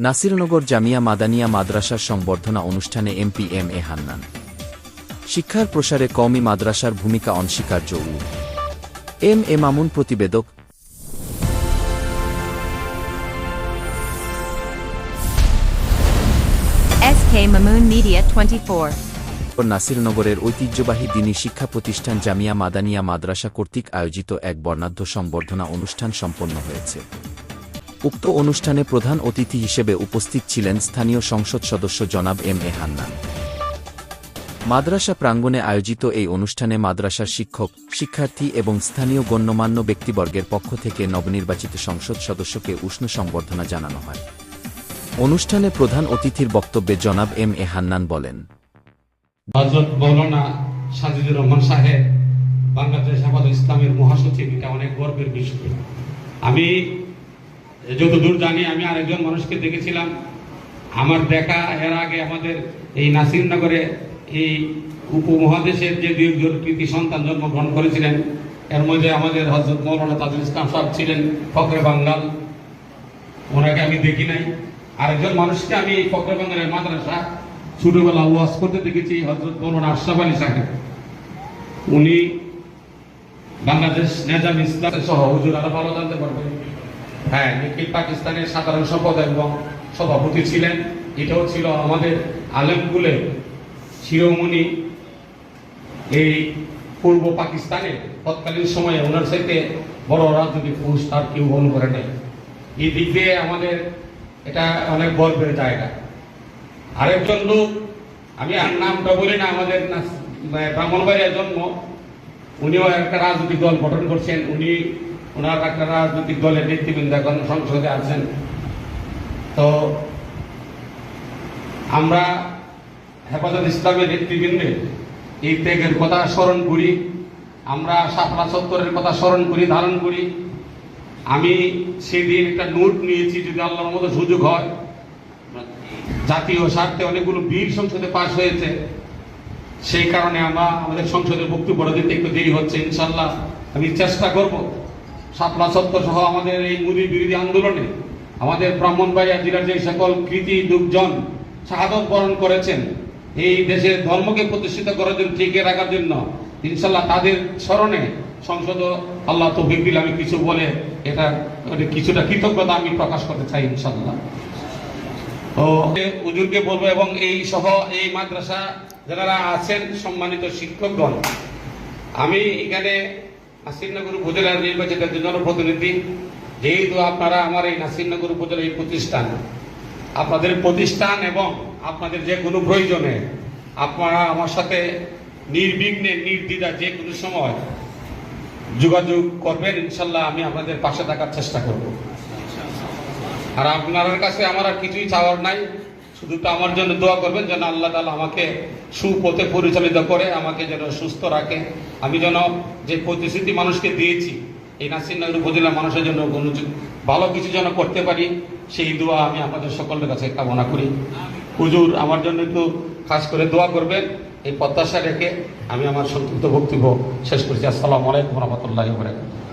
নাসিরনগর জামিয়া মাদানিয়া মাদ্রাসার সংবর্ধনা অনুষ্ঠানে এমপি এম এ হান্নান। শিক্ষার প্রসারে কওমি মাদ্রাসার ভূমিকা অনস্বীকার্য। এম এ মামুন প্রতিবেদক। SK Mamoon Media 24। নাসিরনগরের ঐতিহ্যবাহী দ্বীনী শিক্ষা প্রতিষ্ঠান জামিয়া মাদানিয়া মাদ্রাসা কর্তৃক আয়োজিত এক বর্ণাঢ্য সংবর্ধনা অনুষ্ঠান সম্পন্ন হয়েছে। উক্ত অনুষ্ঠানে প্রধান অতিথি হিসেবে উপস্থিত ছিলেন স্থানীয় সংসদ সদস্য জনাব এম এ হান্নান। মাদ্রাসা প্রাঙ্গণে আয়োজিত এই অনুষ্ঠানে মাদ্রাসার শিক্ষক, শিক্ষার্থী এবং স্থানীয় গণ্যমান্য ব্যক্তিবর্গের পক্ষ থেকে নবনির্বাচিত সংসদ সদস্যকে উষ্ণ সংবর্ধনা জানানো হয়। অনুষ্ঠানে প্রধান অতিথির বক্তব্যে জনাব এম এ হান্নান বলেন, হযরত মাওলানা সাজিদুর রহমান সাহেব বাংলাদেশ হেফাজত ইসলামের মহাসচিব, এটা অনেক গর্বের বিষয়। আমি যতদূর জানি, আমি আরেকজন মানুষকে দেখেছিলাম। আমার দেখা এর আগে আমাদের এই নাসিরনগরে এই উপমহাদেশের যে দুইজন কৃতি সন্তান জন্মগ্রহণ করেছিলেন, এর মধ্যে আমাদের হযরত মাওলানা তাজুল ইসলাম সাহেব ছিলেন ফখরে বাঙ্গাল, ওনাকে আমি দেখি নাই। আরেকজন মানুষকে আমি ফখরে বাঙ্গালের মাদ্রাসা ছোটবেলা ওয়াজ করতে দেখেছি, হযরত মাওলানা আশরাফ আলী সাহেব। উনি বাংলাদেশ নেজাম ইসলাম সহ, হুজুর আরো ভালো জানতে পারবেন, হ্যাঁ, নিখিল পাকিস্তানের সাধারণ সম্পাদক এবং সভাপতি ছিলেন। এটাও ছিল আমাদের আলেমকুলে শিরোমণি। এই পূর্ব পাকিস্তানে তৎকালীন সময়ে ওনার সাথে বড় রাজনৈতিক পুরস্কার কেউ গ্রহণ করে নাই। এই দিক দিয়ে আমাদের এটা অনেক গর্বের জায়গা। আরেকজন লোক, আমি আর নামটা বলি না, আমাদের ব্রাহ্মণবাড়িয়া জন্ম, উনিও একটা রাজনৈতিক দল গঠন করছেন। ওনার একটা রাজনৈতিক দলের নেতৃবৃন্দ এখন সংসদে আছেন। তো আমরা হেফাজত ইসলামের নেতৃবৃন্দের এই ত্যাগের কথা স্মরণ করি, আমরা শাপলা চত্বরের কথা স্মরণ করি, ধারণ করি। আমি সেদিন একটা নোট নিয়েছি, যদি আল্লাহর মতো সুযোগ হয়। জাতীয় স্বার্থে অনেকগুলো বিল সংসদে পাশ হয়েছে, সেই কারণে আমরা আমাদের সংসদের বক্তব্য দিতে একটু দেরি হচ্ছে। ইনশাল্লাহ আমি চেষ্টা করব শাপলা চত্বর সহ আমাদের এই মোদী বিরোধী আন্দোলনে আমাদের ব্রাহ্মণবাড়িয়া জেলার যে সকল কৃতি লোকজন শাহাদত বরণ করেছেন, এই দেশের ধর্মকে প্রতিষ্ঠিত করার জন্য, টিকে রাখার জন্য, ইনশাল্লাহ তাদের স্মরণে সংসদ আল্লাহ তৌফিক দিলে আমি কিছু বলে এটা কিছুটা কৃতজ্ঞতা আমি প্রকাশ করতে চাই ইনশাল্লাহ। তো হুজুরকে বলবো এবং এই সহ এই মাদ্রাসা যারা আছেন, সম্মানিত শিক্ষকগণ, আমি এখানে নাসিরনগর উপজেলার নির্বাচিত জনপ্রতিনিধি। যেহেতু আপনারা আমার এই নাসিরনগর উপজেলার এই প্রতিষ্ঠান, আপনাদের প্রতিষ্ঠান এবং আপনাদের যে কোনো প্রয়োজনে আপনারা আমার সাথে নির্বিঘ্নে নির্দ্বিধা যে কোনো সময় যোগাযোগ করবেন। ইনশাল্লাহ আমি আপনাদের পাশে থাকার চেষ্টা করব। আর আপনার কাছে আমার আর কিছুই চাওয়ার নাই, শুধু তো আমার জন্য দোয়া করবেন যেন আল্লাহ তাআলা আমাকে সুপথে পরিচালিত করে, আমাকে যেন সুস্থ রাখে। আমি যেন যে প্রতিশ্রুতি মানুষকে দিয়েছি এই নাসিরনগর উপজেলার মানুষের জন্য কোনো ভালো কিছু যেন করতে পারি, সেই দোয়া আমি আপনাদের সকলের কাছে কামনা করি। হুজুর আমার জন্য একটু খাস করে দোয়া করবেন, এই প্রত্যাশা রেখে আমি আমার সংক্ষিপ্ত বক্তব্য শেষ করছি। আসসালামু আলাইকুম ওয়া রাহমাতুল্লাহি ওয়া বারাকাতুহু।